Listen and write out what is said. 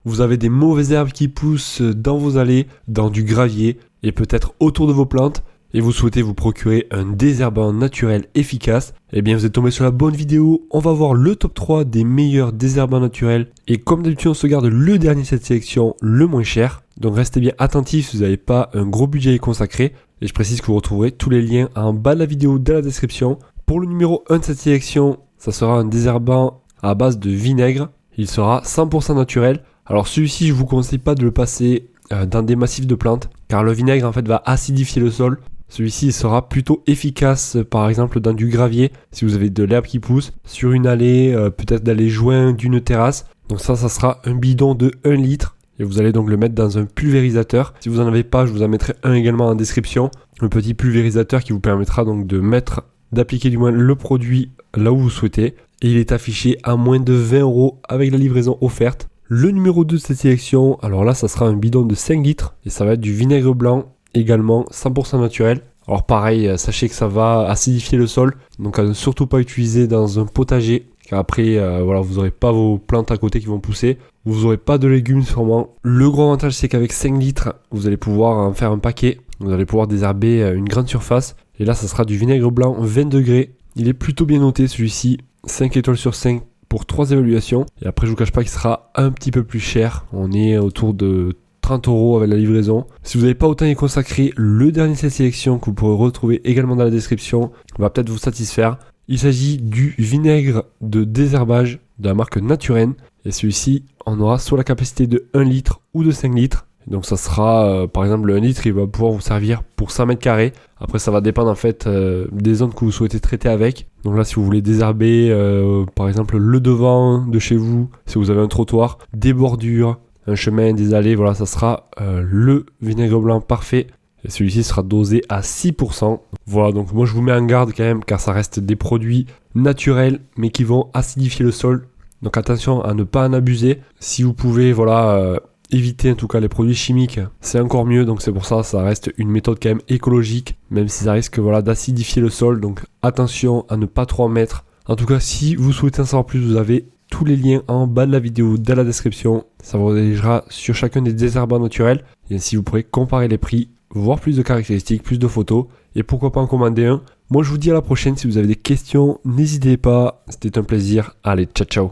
vous avez des mauvaises herbes qui poussent dans vos allées, dans du gravier et peut-être autour de vos plantes, et vous souhaitez vous procurer un désherbant naturel efficace, eh bien vous êtes tombé sur la bonne vidéo. On va voir le top 3 des meilleurs désherbants naturels, et comme d'habitude on se garde le dernier de cette sélection, le moins cher. Donc restez bien attentifs si vous n'avez pas un gros budget à y consacrer, et je précise que vous retrouverez tous les liens en bas de la vidéo dans la description. Pour le numéro 1 de cette sélection, ça sera un désherbant à base de vinaigre, il sera 100% naturel. Alors celui-ci je vous conseille pas de le passer dans des massifs de plantes, car le vinaigre en fait va acidifier le sol. Celui-ci il sera plutôt efficace par exemple dans du gravier, si vous avez de l'herbe qui pousse, sur une allée, peut-être dans les joints d'une terrasse. Donc ça sera un bidon de 1 litre et vous allez donc le mettre dans un pulvérisateur. Si vous n'en avez pas, je vous en mettrai un également en description. Un petit pulvérisateur qui vous permettra donc d'appliquer du moins le produit là où vous souhaitez. Et il est affiché à moins de 20 € avec la livraison offerte. Le numéro 2 de cette sélection, alors là ça sera un bidon de 5 litres et ça va être du vinaigre blanc, également 100% naturel. Alors pareil, sachez que ça va acidifier le sol, donc à ne surtout pas utiliser dans un potager, car après vous n'aurez pas vos plantes à côté qui vont pousser, vous n'aurez pas de légumes sûrement. Le gros avantage c'est qu'avec 5 litres, vous allez pouvoir en faire un paquet, vous allez pouvoir désherber une grande surface, et là ça sera du vinaigre blanc 20 degrés. Il est plutôt bien noté celui-ci, 5 étoiles sur 5 pour 3 évaluations, et après je vous cache pas qu'il sera un petit peu plus cher, on est autour de 30 € avec la livraison. Si vous n'avez pas autant y consacrer, le dernier de cette sélection que vous pourrez retrouver également dans la description va peut-être vous satisfaire. Il s'agit du vinaigre de désherbage de la marque Naturen, et celui-ci on aura soit la capacité de 1 litre ou de 5 litres. Donc ça sera par exemple le 1 litre, il va pouvoir vous servir pour 100 mètres carrés. Après ça va dépendre en fait des zones que vous souhaitez traiter avec. Donc là si vous voulez désherber par exemple le devant de chez vous, si vous avez un trottoir, des bordures, un chemin, des allées, voilà ça sera le vinaigre blanc parfait. Et celui-ci sera dosé à 6%. Voilà, donc moi je vous mets en garde quand même, car ça reste des produits naturels mais qui vont acidifier le sol. Donc attention à ne pas en abuser. Si vous pouvez éviter en tout cas les produits chimiques, c'est encore mieux. Donc c'est pour ça reste une méthode quand même écologique, même si ça risque d'acidifier le sol. Donc attention à ne pas trop en mettre. En tout cas si vous souhaitez en savoir plus, vous avez tous les liens en bas de la vidéo dans la description. Ça vous redirigera sur chacun des désherbants naturels, et ainsi vous pourrez comparer les prix, voir plus de caractéristiques, plus de photos, et pourquoi pas en commander un. Moi je vous dis à la prochaine. Si vous avez des questions, n'hésitez pas, c'était un plaisir. Allez, ciao ciao.